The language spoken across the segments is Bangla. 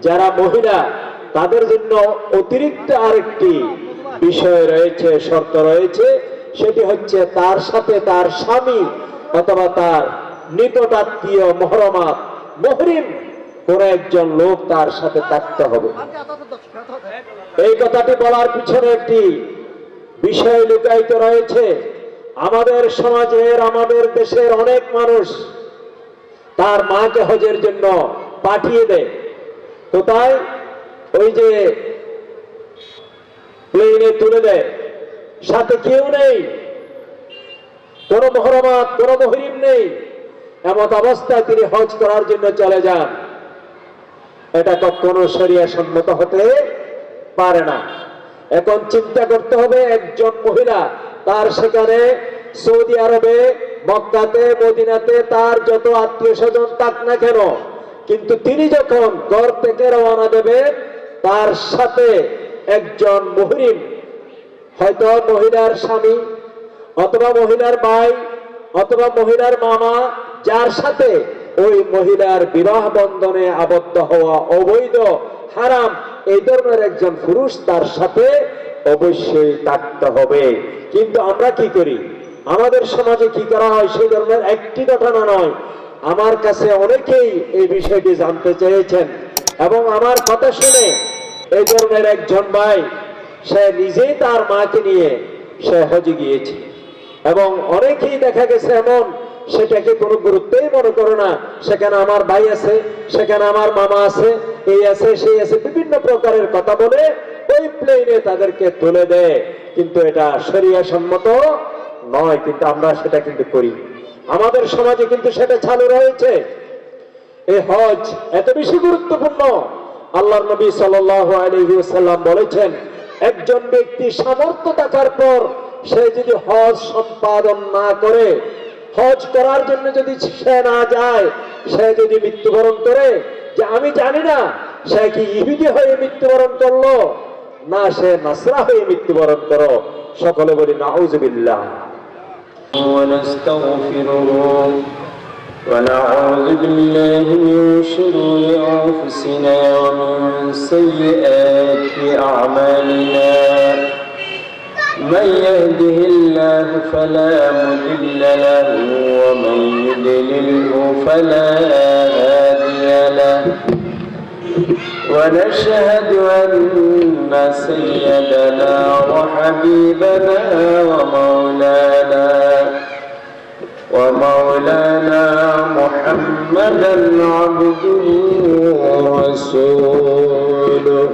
যারা মহিলা তাদের জন্য অতিরিক্ত আরেকটি বিষয় রয়েছে, শর্ত রয়েছে, সেটি হচ্ছে তার সাথে তার স্বামী অথবা তার নিকট আত্মীয় মুহরিম কোন একজন লোক তার সাথে থাকতে হবে। এই কথাটি বলার পিছনে একটি বিষয় লুকায়িত রয়েছে। আমাদের সমাজের, আমাদের দেশের অনেক মানুষ তার মাকে হজের জন্য পাঠিয়ে দেয়। কোথায়? ওই যে প্লেনে তুলে দেয়, সাথে কেউ নেই, কোন মুহরমাত, কোন মুহরিম নেই। এমত অবস্থায় তিনি হজ করার জন্য চলে যান। এটা কখনো শরিয়া সম্মত হতে পারে না। এখন চিন্তা করতে হবে, একজন মহিলা তার সেখানে সৌদি আরবে, মক্কাতে, মদিনাতে তার যত আত্মীয় স্বজন থাক না কেন, কিন্তু তিনি যখন ঘর থেকে রওনা দেবেন, তার সাথে একজন মুহরিম, হয়তো মহিলার স্বামী অথবা মহিলার ভাই অথবা মহিলার মামা, যার সাথে ওই মহিলার বিবাহ বন্ধনে আবদ্ধ হওয়া অবৈধ, হারাম, এই ধরনের একজন পুরুষ তার সাথে অবশ্যই থাকতে হবে। কিন্তু আমরা কি করি? আমাদের সমাজে কি করা হয় সেই ধরনের একটি ঘটনা নয়, আমার কাছে অনেকেই এই বিষয়টি জানতে চেয়েছেন এবং আমার কথা শুনে এই ধরনের একজন ভাই, সে নিজেই তার মাকে নিয়ে সে হজে গিয়েছে এবং অনেকেই দেখা গেছে এমন, সেটাকে কোনো গুরুত্বই মনে করে না। সেখানে আমার ভাই আছে, সেখানে আমার মামা আছে, এই আছে সেই আছে, বিভিন্ন প্রকারের কথা বলে ওই প্লেনে তাদেরকে তুলে দেয়। কিন্তু এটা শরিয়া সম্মত নয়, কিন্তু আমরা সেটা কিন্তু করি। আমাদের সমাজে কিন্তু সেটা চালু রয়েছে। এই হজ এত বেশি গুরুত্বপূর্ণ। আল্লাহর নবী সাল্লাল্লাহু আলাইহি ওয়াসাল্লাম বলেছেন, একজন ব্যক্তি সামর্থ্য থাকার পর সে যদি হজ সম্পাদন না করে, হজ করার জন্য যদি সে না যায়, সে যদি মৃত্যুবরণ করে, যে আমি জানি না সে কি ইহুদি হয়ে মৃত্যুবরণ করলো না সে নাসরা হয়ে মৃত্যুবরণ করো, সকলে বলি নাউযুবিল্লাহ। ونعوذ بالله من شرور أنفسنا ومن سيئات أعمالنا من يهده الله فلا مضل له ومن يضلله فلا هادي له ونشهد أن سيدنا وحبيبنا ومولانا محمدا عبده ورسوله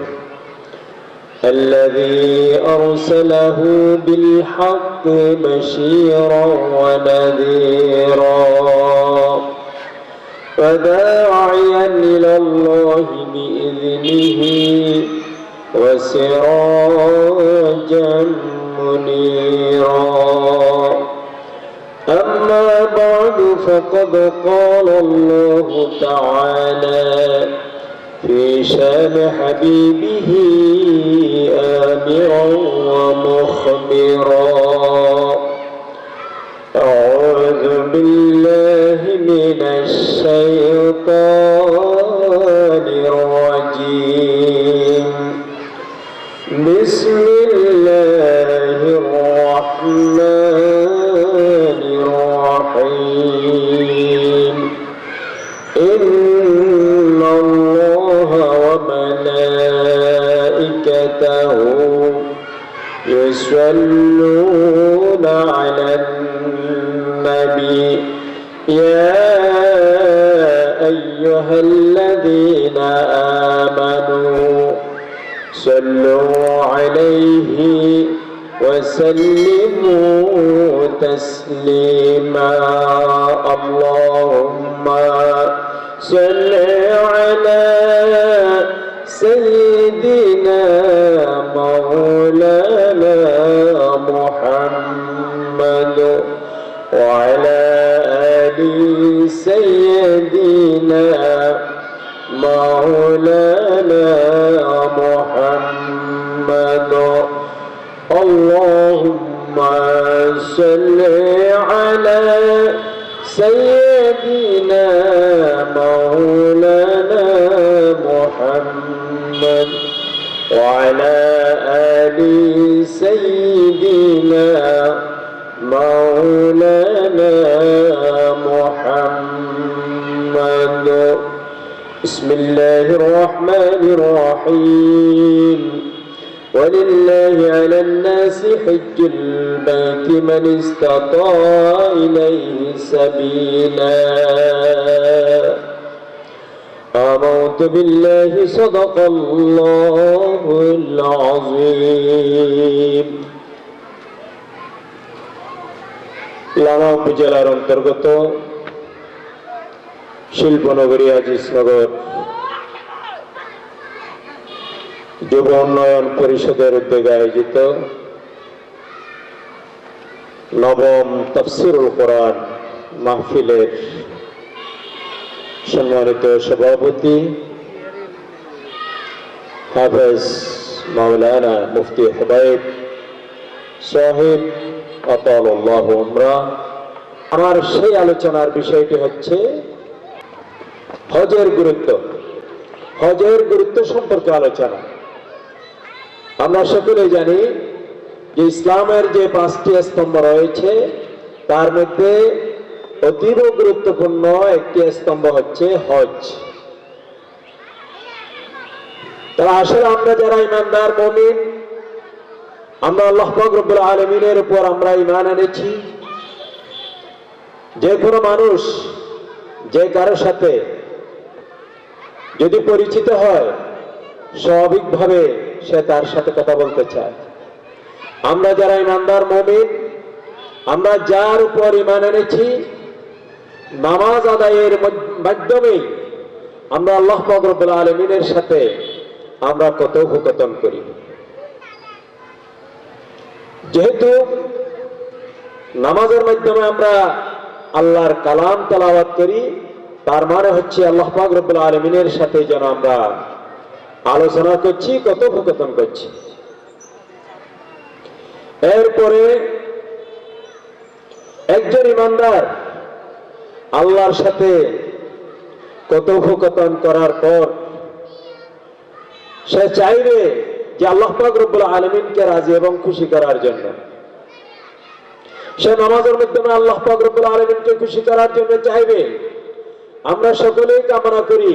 الذي أرسله بالحق بشيرا ونذيرا وداعيا إلى الله بإذنه وسراجا منيرا. أما بعد فقد قال الله تعالى في شان حبيبه آمرا ومخبرا. أعوذ بالله من الشيطان الرجيم. بسم الله الرحمن الرحيم. إن الله وملائكته يصلون على النبي يا أيها الذين آمنوا صلوا عليه وسلموا تسليما. اللهم صل على سيدنا مولانا محمد وعلى آل سيدنا مولانا محمد. اللهم صل على سيدنا مولانا محمد محمد وعلى آل سيدنا مولانا محمد بسم الله الرحمن الرحيم ولله على الناس حج البيت من استطاع إليه سبيلا آمنت بالله صدق الله العظيم লামা উপজেলার অন্তর্গত শিল্পনগরী আজিজনগর যুব উন্নয়ন পরিষদের উদ্যোগে আয়োজিত নবম তাফসীরুল কোরআন মাহফিলের সম্মানিত সভাপতি হাফেজ মাওলানা মুফতি হুবাইব সাহেব আতালাল্লাহু উমরা। আমার সেই আলোচনার বিষয়টি হচ্ছে হজের গুরুত্ব সম্পর্কে আলোচনা। আমরা সকলে জানি যে ইসলামের যে 5টি স্তম্ভ রয়েছে তার মধ্যে অতীব গুরুত্বপূর্ণ একটি স্তম্ভ হচ্ছে হজ। তারা আসলে আমরা যারা ইমানদার মুমিন, আমরা আল্লাহ পাক রব্বুল আলামিনের উপর আমরা ঈমান এনেছি। যে কোনো মানুষ যে কারোর সাথে যদি পরিচিত হয় স্বাভাবিকভাবে সে তার সাথে কথা বলতে চায়। আমরা যারা ইমানদার মুমিন, আমরা যার উপর ঈমান এনেছি, নামাজ আদায়ের মাধ্যমে আমরা আল্লাহ পাক রব্বুল আলামিনের সাথে আমরা কথোপকথন করি। যেহেতু নামাজের মাধ্যমে আমরা আল্লাহর কালাম তেলাওয়াত করি, তার মানে হচ্ছে আল্লাহ পাক রব্বুল আলামিনের সাথে যেন আমরা আলোচনা করছি, কথোপকথন করছি। এরপরে একজন ইমানদার আল্লাহর সাথে কথোপকথন করার পর সে চাইবে যে আল্লাহ পাক রব্বুল আলামিনকে রাজি এবং খুশি করার জন্য। সে নামাজের মাধ্যমে আল্লাহ পাক রব্বুল আলামিনকে খুশি করার জন্য চাইবে। আমরা সকলেই কামনা করি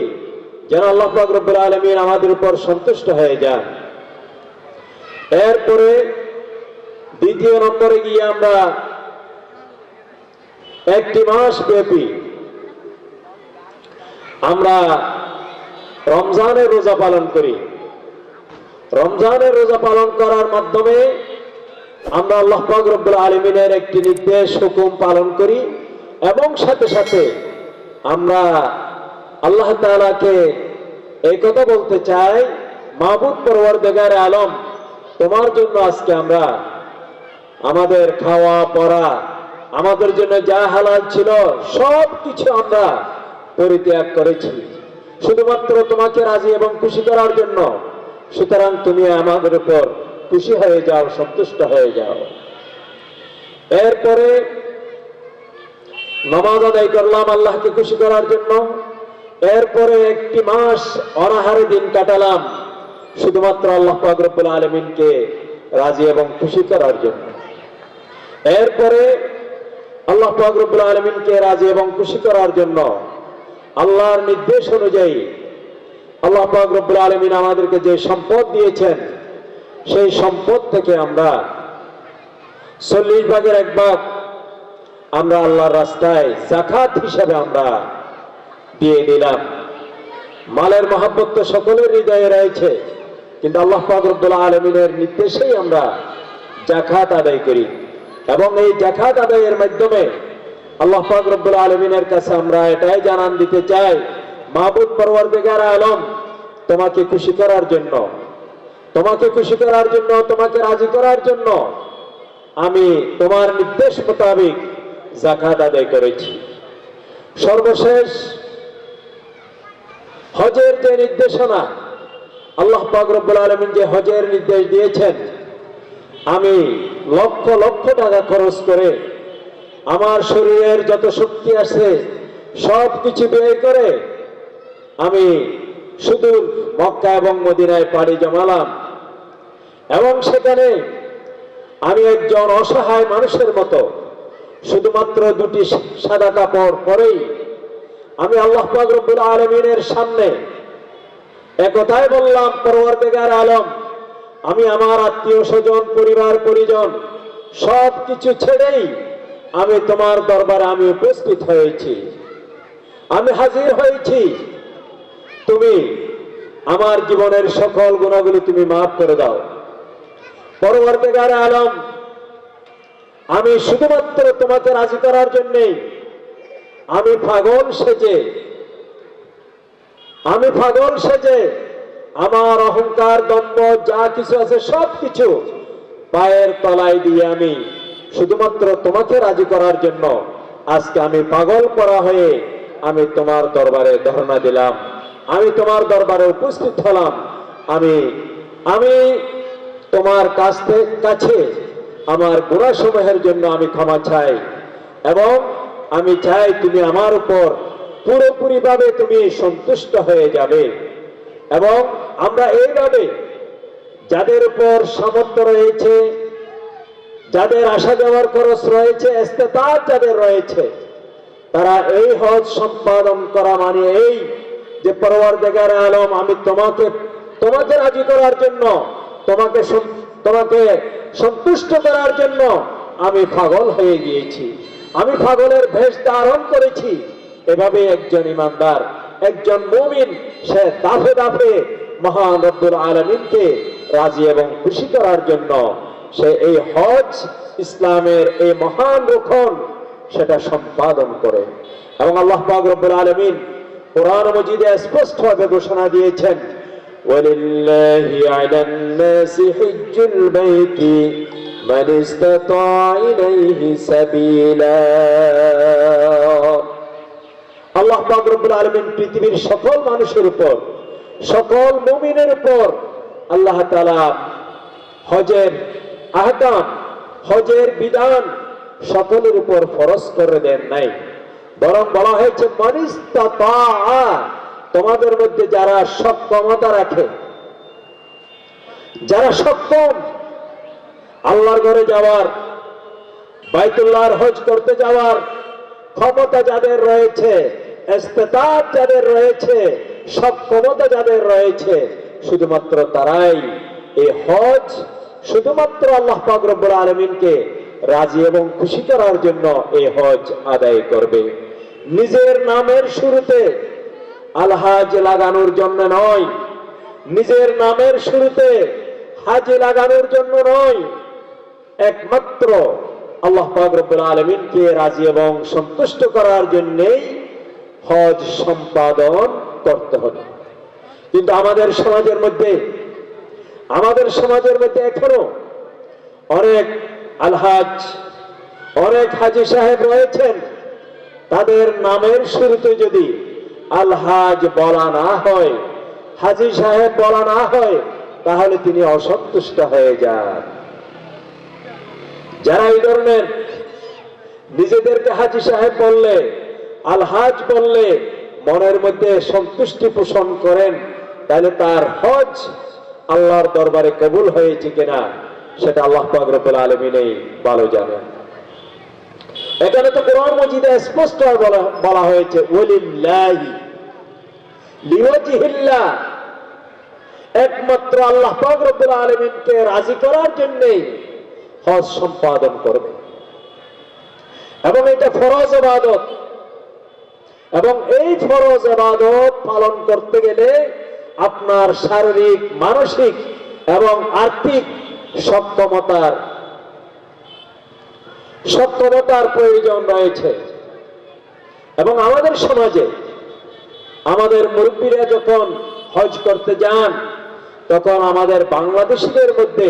যেন আল্লাহ পাক রব্বুল আলামিন আমাদের উপর সন্তুষ্ট হয়ে যান। এরপরে দ্বিতীয় নম্বরে গিয়ে আমরা একটি মাস ব্যাপী আমরা রমজানের রোজা পালন করি। রমজানের রোজা পালন করার মাধ্যমে আমরা আল্লাহ পাক রব্বুল আলামিনের একটি নির্দেশ হুকুম পালন করি এবং সাথে সাথে আমরা আল্লাহ তাআলাকে এই কথা বলতে চাই, মাবুদ পরওয়ারদিগার আলম, তোমার জন্য আজকে আমরা আমাদের খাওয়া পরা, আমাদের জন্য যা হালাল ছিল সব কিছু আমরা পরিত্যাগ করেছি শুধুমাত্র তোমাকে রাজি এবং খুশি করার জন্য। সুতরাং তুমি আমাদের উপর খুশি হয়ে যাও, সন্তুষ্ট হয়ে যাও। এরপরে নামাজ আদায় করলাম আল্লাহকে খুশি করার জন্য। এরপরে একটি মাস অনাহারে দিন কাটালাম শুধুমাত্র আল্লাহ পাক রব্বুল আলামিনকে রাজি এবং খুশি করার জন্য। এরপরে আল্লাহ পাক রব্বুল আলামিনকে রাজি এবং খুশি করার জন্য আল্লাহর নির্দেশ অনুযায়ী আল্লাহ পাক রব্বুল আলামিন আমাদেরকে যে সম্পদ দিয়েছেন সেই সম্পদ থেকে আমরা 40 ভাগের 1 ভাগ আমরা আল্লাহর রাস্তায় যাকাত হিসাবে আমরা দিয়ে দিলাম। মালের মহব্বত তো সকলের হৃদয়ে রয়েছে, কিন্তু আল্লাহ পাক রব্বুল আলামিনের নির্দেশেই আমরা যাকাত আদায় করি এবং এই যাকাত আদায়ের মাধ্যমে আল্লাহ পাক রব্বুল আলামিনের কাছে আমরা এটাই জানান দিতে চাই, মাবুদ পরওয়ারদিগার আলম, তোমাকে খুশি করার জন্য, তোমাকে খুশি করার জন্য, তোমাকে রাজি করার জন্য আমি তোমার নির্দেশ মোতাবেক যাকাত আদায় করেছি। সর্বশেষ হজের যে নির্দেশনা, আল্লাহ পাক রব্বুল আলামিন যে হজের নির্দেশ দিয়েছেন, আমি লক্ষ লক্ষ টাকা খরচ করে আমার শরীরের যত শক্তি আছে সব কিছু ব্যয় করে আমি সুদূর মক্কা এবং মদিনায় পাড়ি জমালাম এবং সেখানে আমি একজন অসহায় মানুষের মতো শুধুমাত্র দুটি সাদা কাপড় পরেই আমি আল্লাহ পাক রব্বুল আলামিনের সামনে একথাই বললাম, পরওয়ারদিগার আলম, আমি আমার আত্মীয় স্বজন, পরিবার পরিজন সব কিছু ছেড়েই আমি তোমার দরবারে আমি উপস্থিত হয়েছি, আমি হাজির হয়েছি। তুমি আমার জীবনের সকল গুনাহগুলো তুমি মাফ করে দাও। পরওয়ারদিগার আলম, আমি শুধুমাত্র তোমাকে রাজি করার জন্যে আমি পাগল সেজে আমার অহংকার, দম্ভ যা কিছু আছে সব কিছু পায়ের তলায় দিয়ে আমি শুধুমাত্র তোমাকে রাজি করার জন্য আজকে আমি পাগল করা হয়ে আমি তোমার দরবারে ধর্ণা দিলাম, আমি তোমার দরবারে উপস্থিত হলাম। আমি তোমার কাছে আমার গুনাহসমূহের জন্য আমি ক্ষমা চাই এবং আমি চাই তুমি আমার উপর পুরোপুরিভাবে তুমি সন্তুষ্ট হয়ে যাবে। এবং আমরা এইভাবে যাদের উপর সামর্থ্য রয়েছে, যাদের আসা যাওয়ার খরচ রয়েছে, ইস্তেতাআত যাদের রয়েছে, তারা এই হজ সম্পাদন করা মানে এই যে পরওয়ারদিগার আলম, আমি তোমাকে রাজি করার জন্য, তোমাকে সন্তুষ্ট করার জন্য আমি পাগল হয়ে গিয়েছি, আমি পাগলের বেশ ধারণ করেছি। এভাবে একজন ইমানদার, একজন মুমিন, সে দাফে দাফে মহান রব্বুল আলামিনকে রাজি এবং খুশি করার জন্য সে এই হজ, ইসলামের এই মহান রুকন, সেটা সম্পাদন করে। এবং আল্লাহ পাক রব্বুল আলামিন কোরআন মাজিদে স্পষ্টভাবে ঘোষণা দিয়েছেন, ওয়ালিল্লাহি আলান নাসি হিজ্জুল বাইতি মান ইসতাতা ইলাইহি সাবিলা। আল্লাহ পাক রব্বুল আলামিন পৃথিবীর সকল মানুষের উপর, সকল মুমিনের উপর আল্লাহ তাআলা হজের আহকাম, হজের বিধান সকলের উপর ফরজ করে দেন নাই, বরং বলা হয়েছে মান ইসতাতা, তোমাদের মধ্যে যারা সক্ষমতা রাখে, যারা সক্ষম আল্লাহর ঘরে যাওয়ার, বাইতুল্লাহর হজ করতে যাওয়ার ক্ষমতা যাদের রয়েছে, ইস্তেতাআত যাদের রয়েছে, সক্ষমতা যাদের রয়েছে, শুধুমাত্র তারাই এই হজ শুধুমাত্র আল্লাহ পাক রব্বুল আলামিনকে রাজি এবং খুশি করার জন্য এই হজ আদায় করবে। নিজের নামের শুরুতে আল-হাজ লাগানোর জন্য নয়, নিজের নামের শুরুতে হাজি লাগানোর জন্য নয়, একমাত্র আল্লাহ পাক রব্বুল আলামিনকে রাজি এবং সন্তুষ্ট করার জন্যই হজ সম্পাদন করতে হবে। কিন্তু আমাদের সমাজের মধ্যে এখনো অনেক আলহাজ, অনেক হাজি সাহেব রয়েছেন, তাদের নামের শুরুতে যদি আলহাজ বলা না হয়, হাজি সাহেব বলা না হয়, তাহলে তিনি অসন্তুষ্ট হয়ে যান। যারা এই ধরনের নিজেদেরকে হাজি সাহেব বললে, আলহাজ বললে মনের মধ্যে সন্তুষ্টি পোষণ করেন, তাহলে তার হজ আল্লাহর দরবারে কবুল হয়েছে কিনা সেটা আল্লাহ পাক রব্বুল আলামিনই ভালো জানেন। এখানে তো কোরআন মাজিদে স্পষ্ট বলা হয়েছে ওয়ালিল্লাহি, লিওয়াজহিল্লাহ, একমাত্র আল্লাহ পাক রব্বুল আলামিনকে রাজি করার জন্যই হজ সম্পাদন করবে। এবং এটা ফরজ ইবাদত, এবং এই ফরজ ইবাদত পালন করতে গেলে আপনার শারীরিক, মানসিক এবং আর্থিক সক্ষমতার প্রয়োজন রয়েছে। এবং আমাদের সমাজে আমাদের মুরব্বীরা যখন হজ করতে যান, তখন আমাদের বাংলাদেশিদের মধ্যে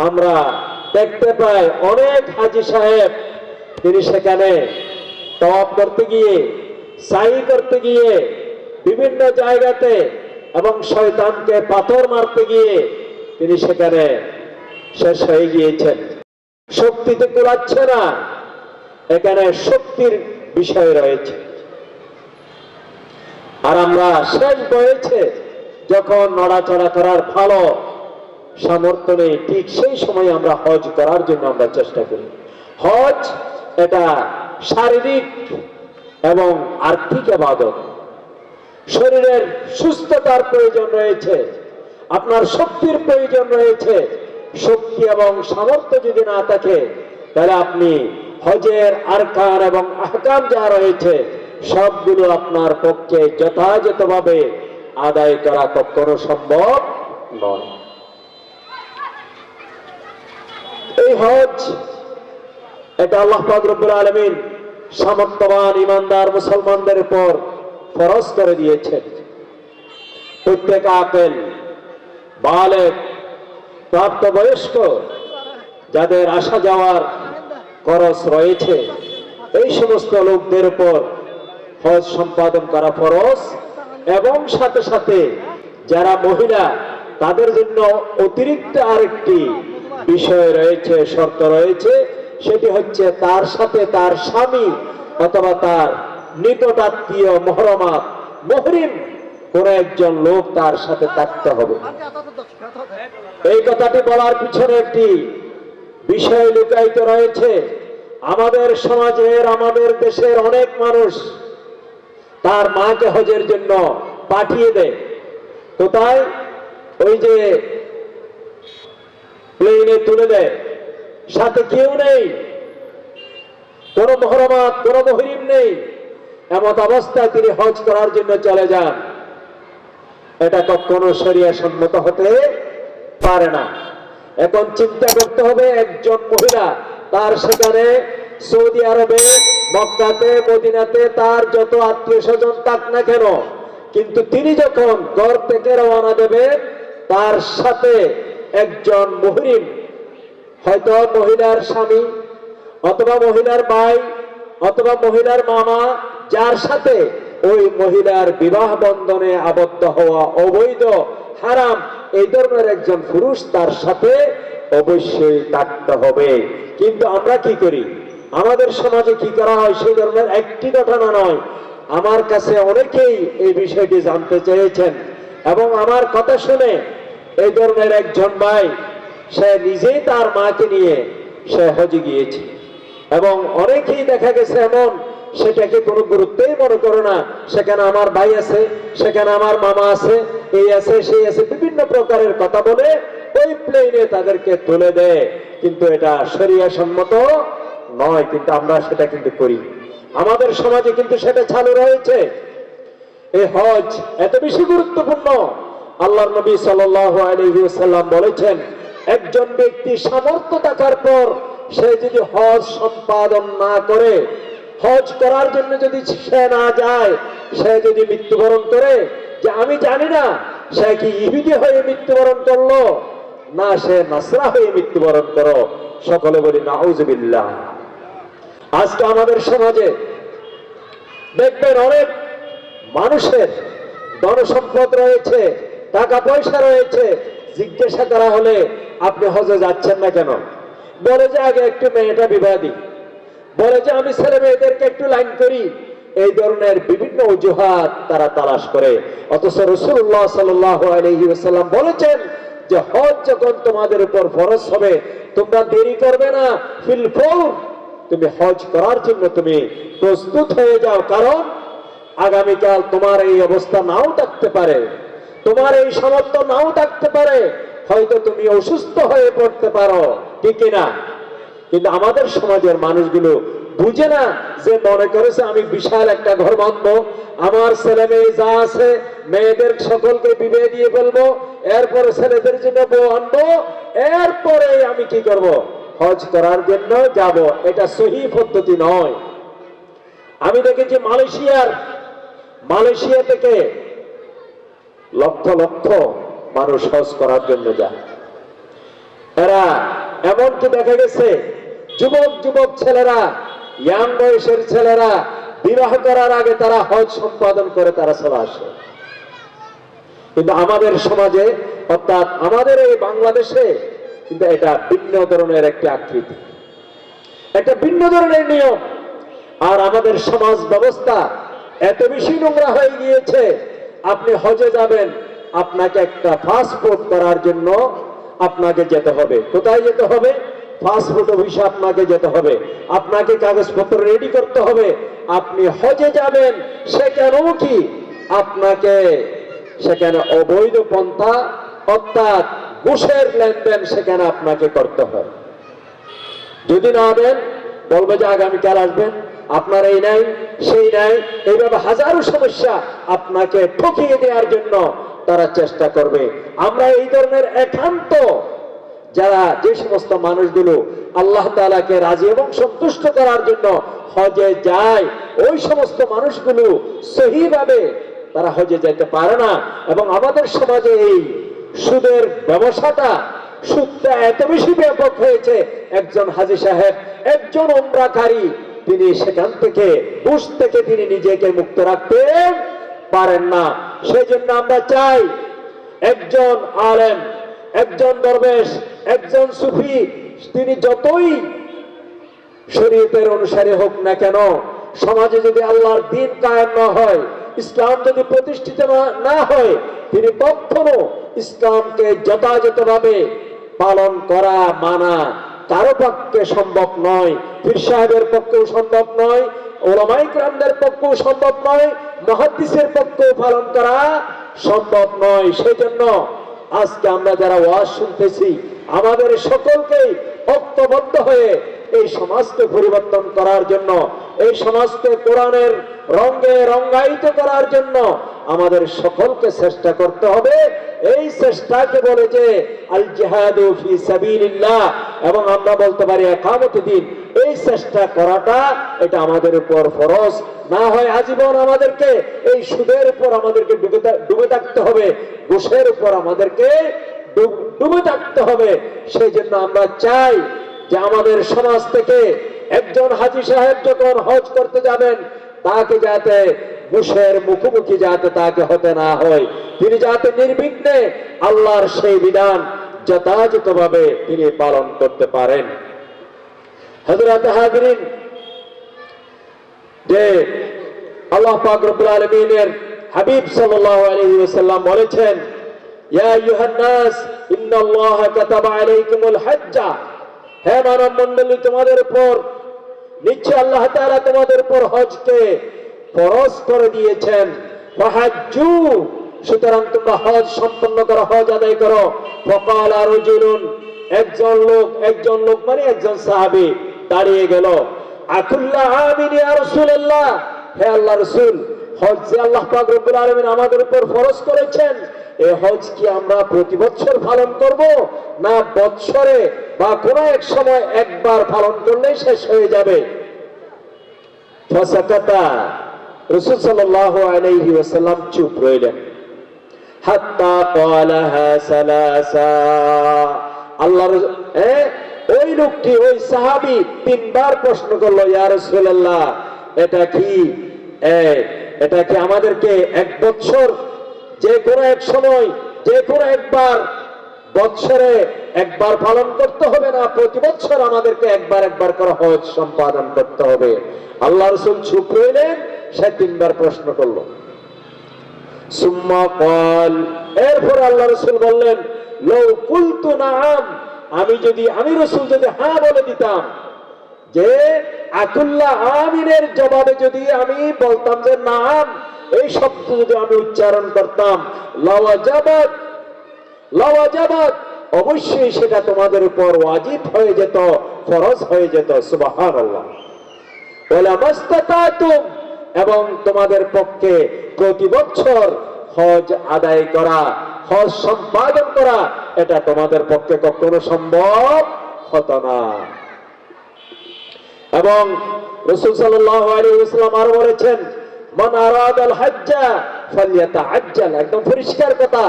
আমরা দেখতে পাই অনেক হাজি সাহেব, তিনি সেখানে তাওয়াফ করতে গিয়ে, সাই করতে গিয়ে বিভিন্ন জায়গাতে এবং শয়তানকে পাথর মারতে গিয়ে তিনি সেখানে শেষ হয়ে গিয়েছেন। শক্তিতে কুলাচ্ছে না, এখানে শক্তির বিষয় রয়েছে। আর আমরা শেষ বয়সে যখন নড়াচড়া করার ভালো সামর্থ্য নেই, ঠিক সেই সময় আমরা হজ করার জন্য আমরা চেষ্টা করি। হজ এটা শারীরিক এবং আর্থিক ইবাদত। শরীরের সুস্থতার প্রয়োজন রয়েছে, আপনার শক্তির প্রয়োজন রয়েছে। শক্তি এবং সামর্থ্য যদি না থাকে, তাহলে আপনি হজের আরকান এবং আহকাম যা রয়েছে সবগুলো আপনার পক্ষে যথাযথভাবে আদায় করা কখনো সম্ভব নয়। এই হজ এটা আল্লাহ পাক রব্বুল আলামিন সামর্থ্যবান ইমানদার মুসলমানদের উপর ফরজ করে দিয়েছেন। প্রত্যেক আকেল, বালেগ, প্রাপ্তবয়স্ক যাদের আসা যাওয়ার খরচ রয়েছে, এই সমস্ত লোকদের উপর হজ সম্পাদন করা ফরজ। এবং সাথে সাথে যারা মহিলা, তাদের জন্য অতিরিক্ত আরেকটি বিষয় রয়েছে, শর্ত রয়েছে। সেটি হচ্ছে তার সাথে তার স্বামী অথবা তার নিকটাত্মীয় মুহরিম কোন একজন লোক তার সাথে থাকতে হবে। এই কথাটি বলার পিছনে একটি বিষয় লুকায়িত রয়েছে। আমাদের সমাজের, আমাদের দেশের অনেক মানুষ তার মাকে হজের জন্য পাঠিয়ে দেয়। কোথায়? ওই যে প্লেনে তুলে দেয়, সাথে কেউ নেই, কোন মুহরমাত, কোন মুহরিম নেই। এমত অবস্থায় তিনি হজ করার জন্য চলে যান। এটা কখনো শরিয়া সম্মত হতে পারে না। এখন চিন্তা করতে হবে, একজন মহিলা তার সেখানে সৌদি আরবে, মক্কাতে, মদিনাতে তার যত আত্মীয় স্বজন থাক না কেন, কিন্তু তিনি যখন ঘর থেকে রওনা দেবেন, তার সাথে একজন মুহরিম, হয়তো মহিলার স্বামী অথবা মহিলার ভাই অথবা মহিলার মামা, যার সাথে ওই মহিলার বিবাহ বন্ধনে আবদ্ধ হওয়া অবৈধ, হারাম, এই ধরনের একজন পুরুষ তার সাথে অবশ্যই থাকতে হবে। কিন্তু আমরা কি করি? আমাদের সমাজে কি করা হয় সেই ধরনের একটি ঘটনা নয়, আমার কাছে অনেকেই এই বিষয়টি জানতে চেয়েছেন এবং আমার কথা শুনে এই ধরনের একজন ভাই, সে নিজেই তার মাকে নিয়ে সে হজে গিয়েছে। এবং অনেকেই দেখা গেছে এমন, সেটাকে কোনো গুরুত্বই মনে করে না। সেখানে আমার ভাই আছে, সেখানে আমার মামা আছে, এই আছে, সেই আছে, বিভিন্ন প্রকারের কথা বলে ওই প্লেনে তাদেরকে তুলে দেয়। কিন্তু এটা শরিয়া সম্মত নয়, কিন্তু আমরা সেটা কিন্তু করি। আমাদের সমাজে কিন্তু সেটা চালু রয়েছে। এই হজ এত বেশি গুরুত্বপূর্ণ। আল্লাহর নবী সাল্লাল্লাহু আলাইহি ওয়াসাল্লাম বলেছেন, একজন ব্যক্তি সামর্থ্য থাকার পর সে যদি হজ সম্পাদন না করে, হজ করার জন্য যদি সে না যায়, সে যদি মৃত্যুবরণ করে, যে আমি জানি না সে কি ইহুদি হয়ে মৃত্যুবরণ করলো না সে নাসরা হয়ে মৃত্যুবরণ করো, সকলে বলি নাউজুবিল্লাহ। আজকে আমাদের সমাজে দেখবেন অনেক মানুষের ধনসম্পদ রয়েছে, টাকা পয়সা রয়েছে, জিজ্ঞাসা করা হলে আপনি হজে যাচ্ছেন না কেন? বলে যে আগে একটু মেয়েটা বিবাহ দিই, বলে যে আমি ছেলে মেয়েদেরকে একটু লাইন করি। এই ধরনের বিভিন্ন অজুহাত তারা তালাশ করে। অথচ রাসূলুল্লাহ সাল্লাল্লাহু আলাইহি ওয়াসাল্লাম বলেছেন যে হজ যখন তোমাদের উপর ফরজ হবে, তোমরা দেরি করবে না, ফিল ফৌর, তুমি হজ করার জন্য তুমি প্রস্তুত হয়ে যাও। কারণ আগামীকাল তোমার এই অবস্থা নাও থাকতে পারে, তোমার এই সামর্থ্য নাও থাকতে পারে, হয়তো তুমি অসুস্থ হয়ে পড়তে পারো, ঠিক না? কিন্তু আমাদের সমাজের মানুষগুলো বুঝে না, যে মনে করেছে আমি বিশাল একটা ঘর বাঁধবো, আমার ছেলে মেয়ে যা আছে মেয়েদের সকলকে বিয়ে দিয়ে ফেলবো, এরপরে ছেলেদের জন্য বউ আনবো, এরপরে আমি কি করব? হজ করার জন্য যাব। এটা সহিহ পদ্ধতি নয়। আমি দেখেছি মালয়েশিয়া থেকে লক্ষ লক্ষ মানুষ হজ করার জন্য যায়। এরা এমনকি দেখা গেছে যুবক ছেলেরা, ইয়াং বয়সের ছেলেরা বিবাহ করার আগে তারা হজ সম্পাদন করে তারা চলে আসে। কিন্তু আমাদের সমাজে, অর্থাৎ আমাদের এই বাংলাদেশে, কিন্তু এটা ভিন্ন ধরনের একটি আকৃতি, একটা ভিন্ন ধরনের নিয়ম। আর আমাদের সমাজ ব্যবস্থা এত বেশি নোংরা হয়ে গিয়েছে, আপনি হজে যাবেন, আপনাকে একটা পাসপোর্ট করার জন্য আপনাকে যেতে হবে। কোথায় যেতে হবে? পাসপোর্ট অফিসে আপনাকে যেতে হবে, আপনাকে কাগজপত্র রেডি করতে হবে। আপনি হজে যাবেন, সেখানেও কি আপনাকে সেখানে অবৈধ পন্থা অর্থাৎ ঘুষের লেনদেন সেখানে আপনাকে করতে হয়। যদি না দেন, বলবে যে আগামীকাল আসবেন, আপনার এই নাই সেই নাই, এইভাবে হাজারো সমস্যা আপনাকে ঠকিয়ে দেওয়ার জন্য তারা চেষ্টা করবে। আমরা এই ধরনের একান্ত যারা যে সমস্ত মানুষগুলো আল্লাহ তাআলাকে রাজি এবং সন্তুষ্ট করার জন্য হজে যায়, ওই সমস্ত মানুষগুলো সহিভাবে তারা হজে যেতে পারে না। এবং আমাদের সমাজে এই সুদের ব্যবসাটা, সুদটা এত বেশি ব্যাপক হয়েছে, একজন হাজী সাহেব, একজন উমরাকারী, তিনি সেখান থেকে ঘুষ থেকে তিনি নিজেকে মুক্ত রাখতে পারেন না। সেই জন্য আমরা চাই একজন আলেম, একজন দরবেশ, একজন সুফি, তিনি যতই শরীয়তের অনুসারী হোক না কেন, সমাজে যদি আল্লাহর দ্বীন কায়েম না হয়, ইসলাম যদি প্রতিষ্ঠিত না হয়, তিনি কখনো ইসলামকে যথাযথভাবে পালন করা মানা কারো পক্ষে সম্ভব নয়। পীর সাহেবের পক্ষেও সম্ভব নয়, উলামায়ে কেরামদের পক্ষেও সম্ভব নয়, মুহাদ্দিসের পক্ষেও পালন করা সম্ভব নয়। সেই জন্য আজকে আমরা যারা ওয়াজ শুনতেছি, আমাদের সকলকেই ঐক্যবদ্ধ হয়ে এই সমাজকে পরিবর্তন করার জন্য, এই সমাজকে কোরআনের রঙে রঙায়িত করার জন্য আমাদের সকলকে চেষ্টা করতে হবে। এই চেষ্টাকে বলে যে আল জিহাদু ফি সাবিলিল্লাহ, এবং আমরা বলতে পারি ইকামতুদ দ্বীন। এই চেষ্টা করাটা এটা আমাদের উপর ফরজ। না হয় আজীবন আমাদেরকে এই সুদের উপর আমাদেরকে ডুবে থাকতে হবে, ঘুষের উপর আমাদেরকে ডুবে থাকতে হবে। সেই জন্য আমরা চাই যে আমাদের সমাজ থেকে একজন হাজী সাহেব যখন হজ করতে যাবেন, তাকে যাতে ঘুষের মুখোমুখি যাতে তাকে হতে না হয়, তিনি যাতে নির্বিঘ্নে আল্লাহর সেই বিধান যথাযথভাবে তিনি পালন করতে পারেন। হযরত হাজরিন, যে আল্লাহ পাক রব্বুল আলামিনের হাবিব সাল্লাল্লাহু আলাইহি ওয়াসাল্লাম বলেছেন, ইয়া আইয়ুহান নাস ইন্নাল্লাহা কাতাবা আলাইকুমুল হজ্জা, হে মানব মণ্ডলী, তোমাদের উপর নিশ্চয় আল্লাহ তাআলা তোমাদের উপর হজকে ফরজ করে দিয়েছেন। ফাহাজ্জু, সুতরাং তোমরা হজ সম্পন্ন করো, হজ আদায় করো। ফাকালা রাজুলুন, একজন লোক মানে একজন সাহাবী দাঁড়িয়ে গেল, আকুল্লা আমিন ইয়া রাসূলুল্লাহ, হে আল্লাহর রাসূল, হজ যে আল্লাহ পাক রব্বুল আলামিন আমাদের উপর ফরজ করেছেন, এই হজ কি আমরা প্রতি বছর পালন করব, না বছরে বা কোনো এক সময় একবার পালন করলেই শেষ হয়ে যাবে? ফাসাকাতা, রাসূল সাল্লাল্লাহু আলাইহি ওয়াসাল্লাম চুপ রইলেন। হাত্তা ক্বালাহা সালাসা, আল্লাহর ওই লোকটি, ওই সাহাবী তিনবার প্রশ্ন করলো, ইয়া রাসূলুল্লাহ, এটা কি আমাদেরকে এক বছর, যে কোনো এক সময়, যে কোনো একবার বছরে একবার পালন করতে হবে, না প্রতি বছর আমাদেরকে একবার করে হজ সম্পাদন করতে হবে? আল্লাহ রাসূল চুপ রইলেন, সে তিনবার প্রশ্ন করলো। সুম্মা ক্বাল, এরপর আল্লাহ রাসূল বললেন, লাউ কুলতু নাআম, আমি রাসূল যদি হ্যাঁ বলে দিতাম, যে আকুল্লা আমিনের জবাবে যদি আমি বলতাম যে নাম, এই শব্দ যদি আমি উচ্চারণ করতাম, লাওয়াজাবাত, অবশ্যই সেটা তোমাদের উপর ওয়াজিব হয়ে যেত, ফরজ হয়ে যেত। সুবহানাল্লাহ। ওয়ালা মাস্তাতাতুম, এবং তোমাদের পক্ষে প্রতি বছর হজ আদায় করা, হজ সম্পাদন করা, এটা তোমাদের পক্ষে কখনো সম্ভব হতো না। এবং রাসূল সাল্লাল্লাহু আলাইহি ওয়াসাল্লাম আরো বলেছেন, মান আরাদাল হজ্জা ফালইয়াতাআজ্জাল, একদম পরিষ্কার কথা,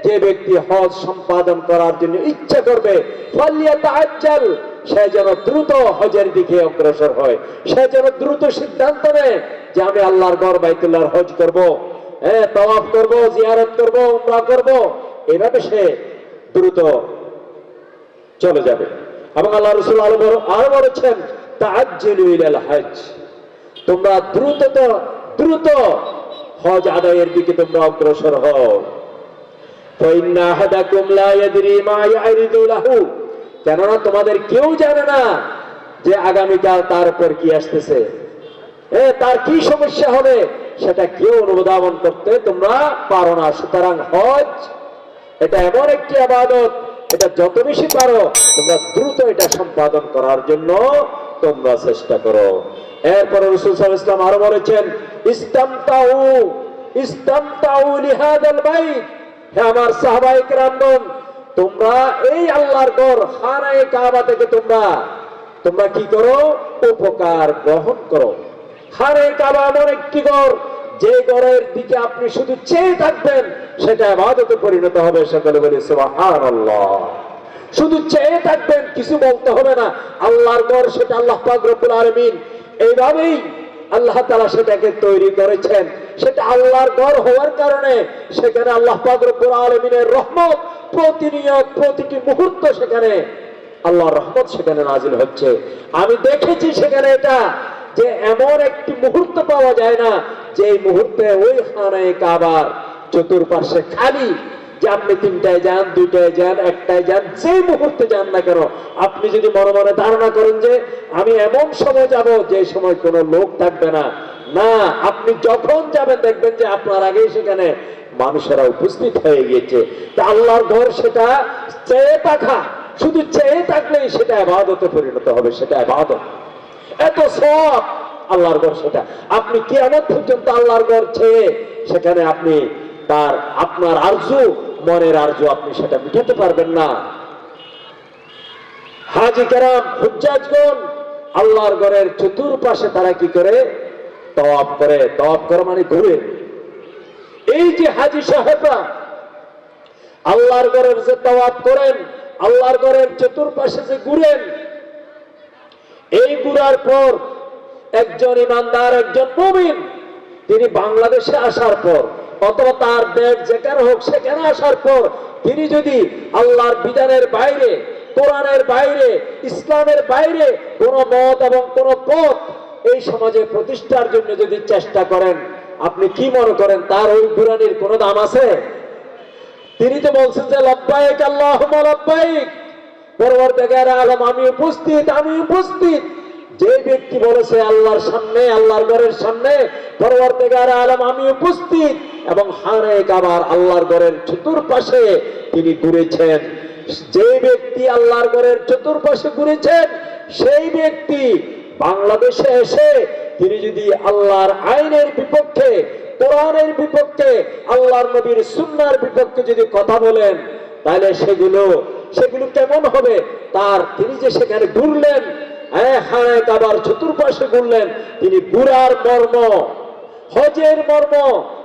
যে ব্যক্তি হজ সম্পাদন করার জন্য ইচ্ছা করবে, ফালইয়াতাআজ্জাল, সে যেন দ্রুত হজের দিকে অগ্রসর হয়, সে যেন দ্রুত সিদ্ধান্ত নেয় যে আমি আল্লাহর ঘর বাইতুল্লাহর হজ করব, তাওয়াফ করব, জিয়ারত করব, উমরা করব, এভাবে সে দ্রুত চলে যাবে। এবং আল্লাহ রাসূল আরো বলেছেন, তাআজ্জালু ইলাল হজ, তোমরা দ্রুত হজ আদায়ের দিকে তোমরা অগ্রসর হও। فإن أحدكم لا يدري ما يعرض له, কেননা তোমাদের কেউ জানে না যে আগামীকাল তার উপর কি আসতেছে, তার কি সমস্যা হবে, সেটা কেউ অনুধাবন করতে তোমরা পারো না। সুতরাং হজ এটা এমন একটি ইবাদত, এটা যত বেশি পারো তোমরা দ্রুত এটা সম্পাদন করার জন্য তোমরা চেষ্টা করো। এরপরে রাসূল সাল্লাল্লাহু আলাইহি ওয়াসাল্লাম আরো বলেছেন, ইসতামতাউ লিহাদাল বাইত, হে আমার সাহাবায়ে কেরামগণ, তোমরা এই আল্লাহর ঘর খানায়ে কাবা থেকে তোমরা কি করো, উপকার গ্রহণ করো। খানায়ে কাবা এমন একটি ঘর, যে ঘরের দিকে আপনি শুধু চেয়ে থাকবেন সেটা ইবাদতে পরিণত হবে। সকলে বলি সুবহানাল্লাহ। শুধু চেয়ে থাকবেন, কিছু বলতে হবে না। আল্লাহর ঘর, সেটা আল্লাহ পাক রব্বুল আলামিন এইভাবেই আল্লাহ তাআলা সেটাকে তৈরি করেছেন। সেটা আল্লাহর ঘর হওয়ার কারণে সেখানে আল্লাহ পাক রব্বুল আলামিনের রহমত প্রতিনিয়ত, প্রতিটি মুহূর্ত সেখানে আল্লাহর রহমত সেখানে নাজিল হচ্ছে। আমি দেখেছি সেখানে এটা যে এমন একটি মুহূর্ত পাওয়া যায় না যে মুহূর্তে ওই খানায়ে কাবার চতুর্পাশে খালি, যে আপনি 3টায় যান, 2টায় যান, 1টায় যান, যে মুহূর্তে যান না কেন, আপনি যদি মনে মনে ধারণা করেন যে আমি এমন সময় যাব যে সময় কোনো লোক থাকবে না, না, আপনি যখন যাবেন দেখবেন যে আপনার আগেই সেখানে মানুষেরা উপস্থিত হয়ে গিয়েছে। তা আল্লাহর ঘর সেটা চেয়ে থাকা, শুধু চেয়ে থাকলেই সেটা ইবাদতে পরিণত হবে, সেটা ইবাদত। এত সওয়াব আল্লাহর ঘর, সেটা আপনি কিয়ামত পর্যন্ত আল্লাহর ঘর চেয়ে সেখানে আপনি আপনার আরজু, মনের আরজু আপনি সেটা মিটাতে পারবেন না। হাজী কেরাম, হুজ্জাজগণ আল্লাহর ঘরের চতুর্পাশে তারা কি করে, তাওয়াফ করে। তাওয়াফ করা মানে ঘুরে। এই যে হাজী সাহেবরা আল্লাহর ঘরের যে তাওয়াফ করেন, আল্লাহর ঘরের চতুর্পাশে যে ঘুরেন, এই ঘুরার পর একজন ইমানদার, একজন মুমিন, তিনি বাংলাদেশে আসার পর অথবা তার দেশ যেখানে হোক সেখানে আসার পর তিনি যদি আল্লাহর বিধানের বাইরে, কোরআনের বাইরে, ইসলামের বাইরে কোন মত এবং কোন পথ এই সমাজে প্রতিষ্ঠার জন্য যদি চেষ্টা করেন, আপনি কি মনে করেন তার ওই ঘুরানির কোনো দাম আছে? তিনি তো বলছেন যে লব্বাইক আল্লাহুম্মা লব্বাইক, পরবর্তীকারে আলম আমি উপস্থিত, আমি উপস্থিত। যে ব্যক্তি বলেছে আল্লাহর সামনে, আল্লাহর ঘরের সামনে, পরবর্তীকারে আলম আমি উপস্থিত, এবং খানায়ে কাবার আল্লাহর ঘরের চতুর্পাশে তিনি ঘুরেছেন, যে ব্যক্তি আল্লাহর ঘরের চতুর্পাশে ঘুরেছেন, সেই ব্যক্তি বাংলাদেশে এসে তিনি যদি আল্লাহর আইনের বিপক্ষে, কোরআনের বিপক্ষে, আল্লাহর নবীর সুন্নাহর বিপক্ষে যদি কথা বলেন, তাহলে সেগুলো কেমন হবে? তিনি যে সেখানে ঘুরলেন, খানায়ে কাবার চতুর্পাশে ঘুরলেন, তিনি ঘুরার মর্ম, হজের মর্ম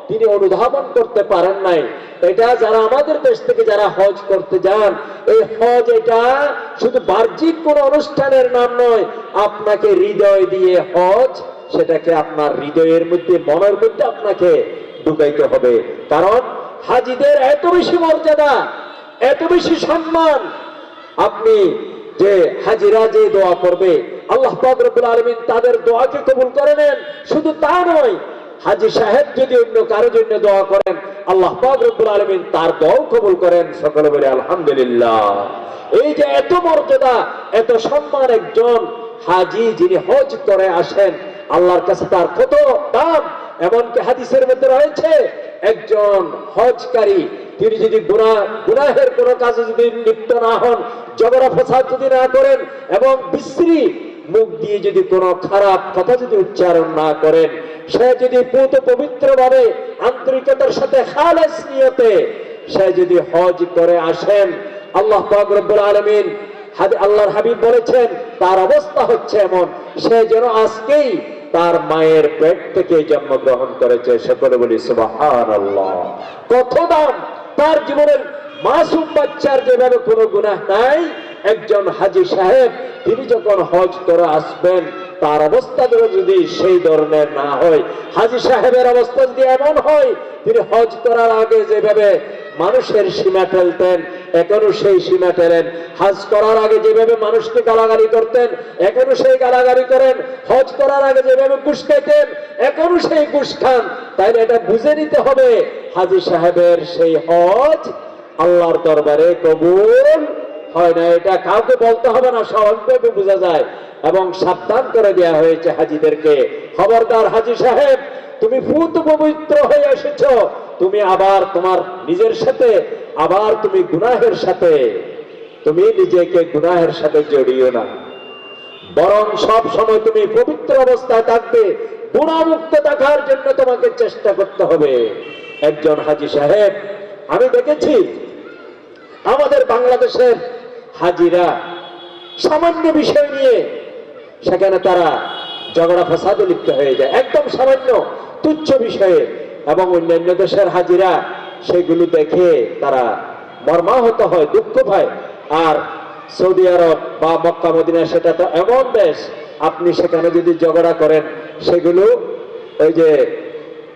তিনি অনুধাবন করতে পারেন নাই। এটা যারা আমাদের দেশ থেকে যারা হজ করতে যান, এই হজ এটা শুধু বাহ্যিক কোন অনুষ্ঠানের নাম নয়। আপনাকে হৃদয় দিয়ে হজ, সেটাকে আপনার হৃদয়ের মধ্যে, মনের মধ্যে আপনাকে ঢুকাইতে হবে। কারণ হাজীদের এত বেশি মর্যাদা, এত বেশি সম্মান। আপনি যে হাজীরা যে দোয়া করবে, আল্লাহ পাক রব্বুল আলামিন তাদের দোয়াকে কবুল করে নেন। শুধু তা নয়, হাজী সাহেব যদি অন্য কারো জন্য দোয়া করেন, আল্লাহ পাক রব্বুল আলামিন তার দোয়াও কবুল করেন। সকলে বলে আলহামদুলিল্লাহ। এই যে এত মর্যাদা, এত সম্মান একজন হাজী যিনি হজ করে আসেন, আল্লাহর কাছে তার কত দাম। এমনকি হাদিসের মধ্যে রয়েছে, একজন হজকারী তিনি যদি গুনাহের কোনো কাজে যদি লিপ্ত না হন, ঝগড়া ফসাদ যদি না করেন, এবং বিশ্রী মুখ দিয়ে যদি কোনো খারাপ কথা যদি উচ্চারণ না করেন, সে যদি পুত পবিত্র ভাবে আন্তরিকতার সাথে খালেস নিয়তে সে যদি হজ করে আসেন, আল্লাহ পাক রব্বুল আলামিন, আল্লাহর হাবিব বলেছেন, তার অবস্থা হচ্ছে এমন, সে যেন আজকেই তার মায়ের পেট থেকে জন্মগ্রহণ করেছে। সকলে বলি সুবহানাল্লাহ। কত দাম তার জীবনের মাসুম বাচ্চার, যেভাবে কোনো গুনাহ নাই। একজন হাজী সাহেব তিনি যখন হজ করে আসবেন, তার অবস্থা যদি সেই ধরনের না হয়, হাজী সাহেবের অবস্থা যদি এমন হয়, তিনি হজ করার আগে যেভাবে মানুষের সীমা ঠেলতেন এখনো সেই সীমা ঠেলেন, হজ করার আগে যেভাবে মানুষকে গালাগালি করতেন এখনো সেই গালাগালি করেন, হজ করার আগে যেভাবে ঘুষ খেতেন এখনো সেই ঘুষ খান, তাইলে এটা বুঝে নিতে হবে হাজী সাহেবের সেই হজ আল্লাহর দরবারে কবুল হয় না। এটা কাউকে বলতে হবে না, স্বাভাবিকভাবে বোঝা যায়। এবং সাবধান করে দেওয়া হয়েছে হাজীদেরকে, খবরদার হাজী সাহেব, তুমি পুত পবিত্র হয়ে এসেছো, তুমি আবার তোমার নিজের সাথে আবার তুমি গুনাহের সাথে তুমি নিজেকে গুনাহের সাথে জড়িও না, বরং সব সময় তুমি পবিত্র অবস্থায় থাকবে, গুনাহমুক্ত থাকার জন্য তোমাকে চেষ্টা করতে হবে। একজন হাজী সাহেব আমি দেখেছি, আমাদের বাংলাদেশের হাজীরা সামান্য বিষয় নিয়ে সেখানে তারা ঝগড়া ফাসাদে লিপ্ত হয়ে যায়, একদম সামান্য তুচ্ছ বিষয়ে, এবং অন্যান্য দেশের হাজীরা সেগুলো দেখে তারা মর্মাহত হয়, দুঃখ পায়। আর সৌদি আরব বা মক্কা মদিনা সেটা তো এমন দেশ, আপনি সেখানে যদি ঝগড়া করেন সেগুলো ওই যে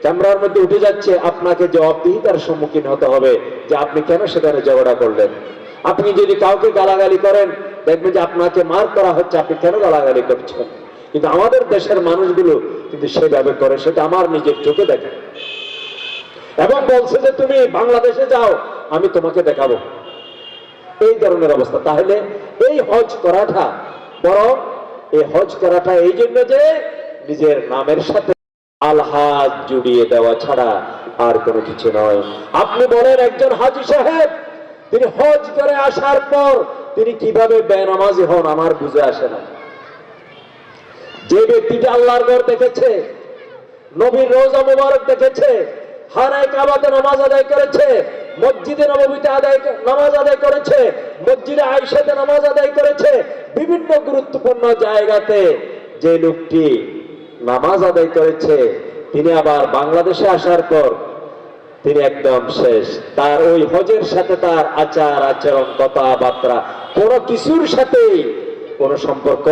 ক্যামেরার মধ্যে উঠে যাচ্ছে, আপনাকে জবাবদিহিতার সম্মুখীন হতে হবে যে আপনি কেন সেখানে ঝগড়া করলেন। আপনি যদি কাউকে গালাগালি করেন দেখবেন যে আপনাকে মার করা হচ্ছে, আপনি কেন গালাগালি করছেন। কিন্তু আমাদের দেশের মানুষগুলো কিন্তু সেভাবে করে, সেটা আমার নিজের চোখে দেখে, এবং বলছে যে তুমি বাংলাদেশে যাও আমি তোমাকে দেখাবো, এই ধরনের অবস্থা। তাহলে এই হজ করাটা, বরং এই হজ করাটা এই জন্য যে নিজের নামের সাথে আলহাজ জুড়িয়ে দেওয়া ছাড়া আর কোনো কিছু নয়। আপনি বলেন একজন হাজী সাহেব তিনি হজ করে আসার পর তিনি কিভাবে বেনামাজি হন, আমার বুঝে আসে না। যে ব্যক্তিটা আল্লাহর ঘর দেখেছে, নবীর রোজা মুবারক দেখেছে, হারায় কাবাতে নামাজ আদায় করেছে, মসজিদে নববীতে নামাজ আদায় করেছে, মসজিদে আয়েশাতে নামাজ আদায় করেছে, বিভিন্ন গুরুত্বপূর্ণ জায়গাতে যে লোকটি নামাজ আদায় করেছে, তিনি আবার বাংলাদেশে আসার পর তিনি একদম শেষ। তার ওই হজের সাথে তার আচার আচরণ কথাবার্তা কোনো কিছুর সাথে কোনো সম্পর্ক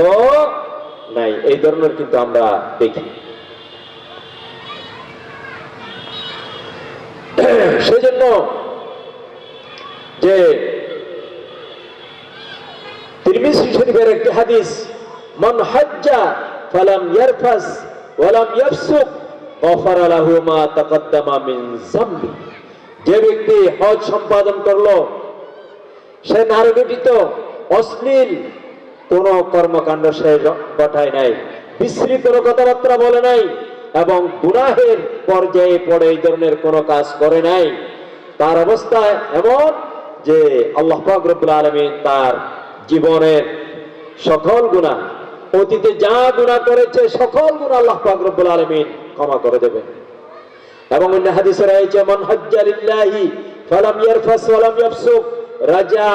নাই। এই ধরনের কিন্তু আমরা দেখি। সেজন্য যে তিরমিজি শরীফের একটি হাদিস, মান হাজ্জা ফালাম ইয়ারফাস ওয়ালাম ইয়াফসুক গফারা লাহু মা তাকদ্দামা মিন যামবি। যে ব্যক্তি হজ সম্পাদন করলো, সে নারীঘটিত অশ্লীল কোন কর্মকাণ্ড সে ঘটায় নাই, বিশ্রী কোনো কথাবার্তা বলে নাই, এবং গুনাহের পর্যায়ে পড়ে এই ধরনের কোনো কাজ করে নাই, তার অবস্থা এমন যে আল্লাহ পাক রব্বুল আলামিন তার জীবনের সকল গুনাহ, অতীতে যা গুনাহ করেছে সকল গুনাহ আল্লাহ পাক রব্বুল আলামিন ক্ষমা করে দেবেন। এবং অন্য হাদিসে রয়েছে মান হাজ্জা লিল্লাহি ফালাম ইয়ারফাস ওয়ালাম ইয়াফসুক রাজা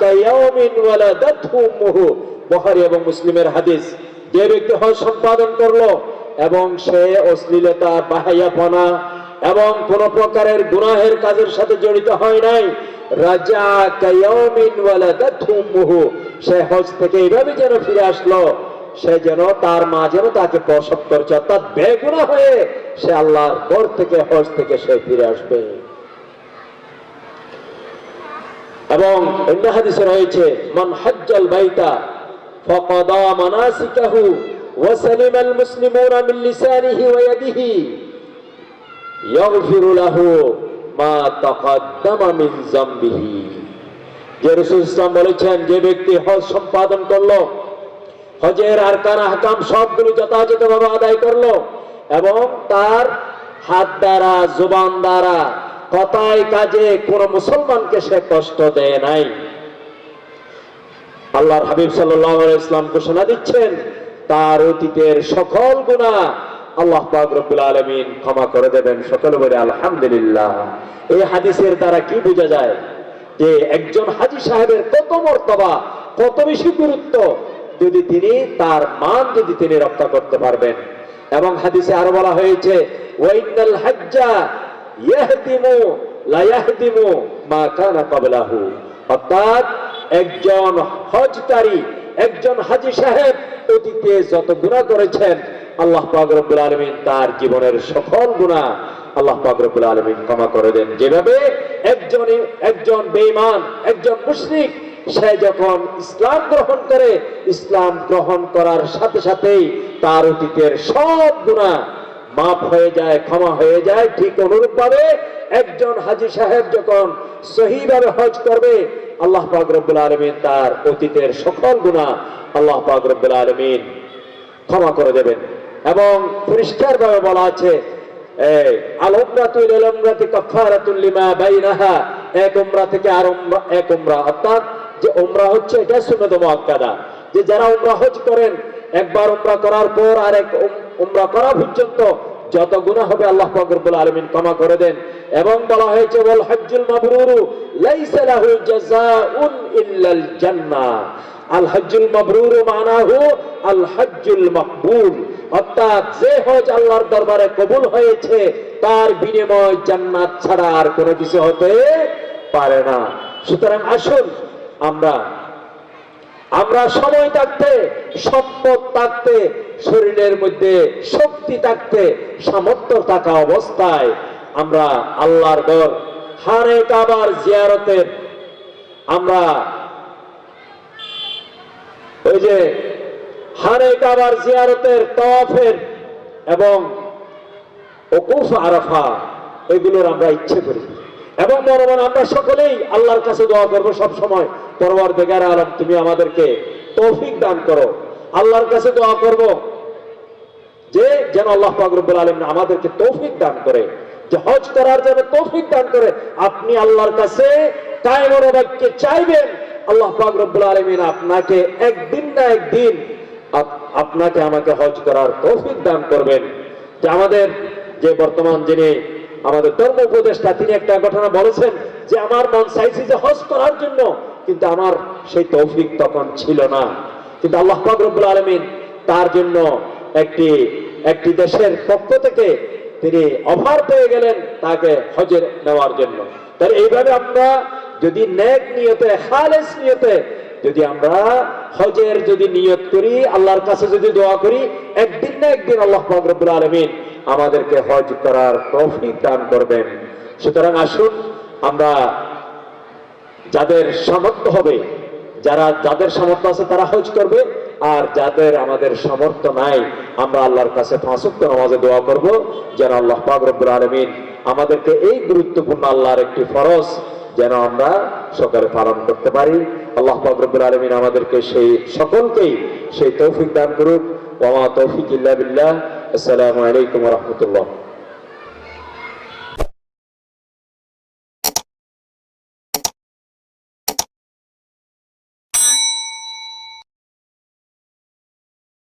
কায়াউমিন ওয়ালাদাতহু উম্মুহু। বুখারী এবং মুসলিমের হাদিস। যে ব্যক্তি হজ সম্পাদন করলো এবং সে অশ্লীলতা, বাহাইয়াপনা এবং কোন প্রকারের গুনাহের কাজের সাথে জড়িত হয় নাই, রাজা কায়াউমিন ওয়ালাদাতহু উম্মুহু, সে হজ থেকে এইভাবে যেন ফিরে আসলো সে যেন তার মা যেন তাকে প্রসব করছে, অর্থাৎ বেগুনাহ হয়ে সে আল্লাহর ঘর থেকে হজ থেকে সে ফিরে আসবে। এবং অন্য হাদিসে রয়েছে মান হাজ্জাল বাইতা ফাকাদা মানাসিকাহু ওয়া সালিমাল মুসলিমুনা মিন লিসানিহি ওয়া ইয়াদিহি ইয়াগফিরু লাহু মা তাকদ্দামা মিন যামবিহি। যে রাসূল সাল্লাল্লাহু আলাইহি বলেছেন, যে ব্যক্তি হজ সম্পাদন করলো, হজের আরকান আহকাম সবগুলো যথাযথভাবে আদায় করলো, এবং তার হাত দ্বারা, জবান দ্বারা, কথায় কাজে কোন মুসলমানকে সে কষ্ট দেয় নাই, আল্লাহর হাবিব সাল্লাল্লাহু আলাইহি ওয়াসাল্লাম ঘোষণা দিচ্ছেন তার অতীতের সকল গুনাহ আল্লাহ পাক রব্বুল আলামিন ক্ষমা করে দেবেন। সকলে বলে আলহামদুলিল্লাহ। এই হাদিসের দ্বারা কি বোঝা যায় যে একজন হাজী সাহেবের কত মর্তবা, কত বেশি গুরুত্ব যদি তিনি তার মান যদি তিনি রক্ষা করতে পারবেন। এবং হাদিসে আরো বলা হয়েছে ওয়াইনাল হাজ্জা ইয়াহদিমু লা ইয়াহদিমু মা কানা ক্বাবলাহু, অর্থাৎ একজন হজকারী, একজন হাজী সাহেব অতীতে যত গুনাহ করেছেন আল্লাহ পাক রব্বুল আলামিন তার জীবনের সকল গুনাহ আল্লাহ পাক রব্বুল আলামিন ক্ষমা করে দেন। যেভাবে একজন বেঈমান, একজন মুশরিক, সে যখন ইসলাম গ্রহণ করে, ইসলাম গ্রহণ করার সাথে সাথেই তার অতীতের সব গুনাহ মাফ হয়ে যায়, ক্ষমা হয়ে যায়, ঠিক অনুরূপভাবে একজন হাজী সাহেব যখন সহিভাবে হজ করবে আল্লাহ পাক রব্বুল আলামিন তার অতীতের সকল গুনাহ আল্লাহ পাক রব্বুল আলামিন ক্ষমা করে দেবেন। এবং পরিষ্কারভাবে বলা আছে আল উমরাতু ইলাল উমরাতি কাফারাতুল লিমা বাইনাহা, এক উমরা থেকে আর এক উমরা, অর্থাৎ যে উমরা হচ্ছে এটা সুন্নাত মুআক্কাদা, যে যারা উমরা হজ করেন একবার উমরা করার পর আর এক উমরা করা পর্যন্ত যত গুনাহ হবে আল্লাহ পাক রব্বুল আলামিন ক্ষমা করে দেন। এবং বলা হয়েছে ওয়াল হজ্জুল মাবরুরু লাইসা লাহু জাযাউন ইল্লাল জান্নাহ, আল হজ্জুল মাবরুরু মানাহু আল হজ্জুল মাকবুল, অর্থাৎ যে হজ আল্লাহর দরবারে কবুল হয়েছে তার বিনিময় জান্নাত ছাড়া আর কোনো কিছু হতে পারে না। সুতরাং আসুন আমরা সময় থাকতে, সম্পদ থাকতে, শরীরের মধ্যে শক্তি থাকতে, সামর্থ্য থাকা অবস্থায় আমরা আল্লাহর ঘর খানে কাবার জিয়ারতের, আমরা ওই যে খানে কাবার জিয়ারতের, তাওয়াফের এবং ওকুফ আরাফা এগুলোর আমরা ইচ্ছে করি। এবং মনে মনে আমরা সকলেই আল্লাহর কাছে দোয়া করবো সব সময়, পরওয়ারদিগার আলম তুমি আমাদেরকে তৌফিক দান করো। আল্লাহর কাছে দোয়া করব যে যেন আল্লাহ পাক রব্বুল আলামিন আমাদেরকে তৌফিক দান করে, যে হজ করার জন্য তৌফিক দান করে। আপনি আল্লাহর কাছে কায়েমুল বাক্যে চাইবেন, আল্লাহ পাক রব্বুল আলামিন আপনাকে একদিন না একদিন আপনাকে আমাকে হজ করার তৌফিক দান করবেন। যে আমাদের যে বর্তমান যিনি আমাদের ধর্ম উপদেষ্টা, তিনি একটা ঘটনা বলেছেন যে আমার মন চাইছে যে হজ করার জন্য, কিন্তু আমার সেই তৌফিক তখন ছিল না। কিন্তু আল্লাহ পাক রব্বুল আলামিন তার জন্য একটি দেশের পক্ষ থেকে তিনি অফার পেয়ে গেলেন তাকে হজে নেওয়ার জন্য। তাই এইভাবে আমরা যদি নেক নিয়তে, খালেস নিয়তে যদি আমরা হজের যদি নিয়ত করি, আল্লাহর কাছে যদি দোয়া করি, একদিন না একদিন আল্লাহ পাক রব্বুল আলামিন আমাদেরকে হজ করার তৌফিক দান করবেন। সুতরাং আসুন আমরা যাদের সামর্থ্য হবে, যাদের সামর্থ্য আছে তারা হজ করবে, আর আমাদের সামর্থ্য নাই আমরা আল্লাহর কাছে 5 ওয়াক্ত নামাজে দোয়া করব যেন আল্লাহ পাক রব্বুল আলামিন আমাদেরকে এই গুরুত্বপূর্ণ আল্লাহর একটি ফরজ যেন আমরা সকলে পালন করতে পারি। আল্লাহ পাক রব্বুল আলামিন আমাদেরকে সেই সকলকেই সেই তৌফিক দান করুক। ওয়া মা তৌফিক ইল্লা বিল্লাহ। আসসালামু আলাইকুম ওয়া রাহমাতুল্লাহ।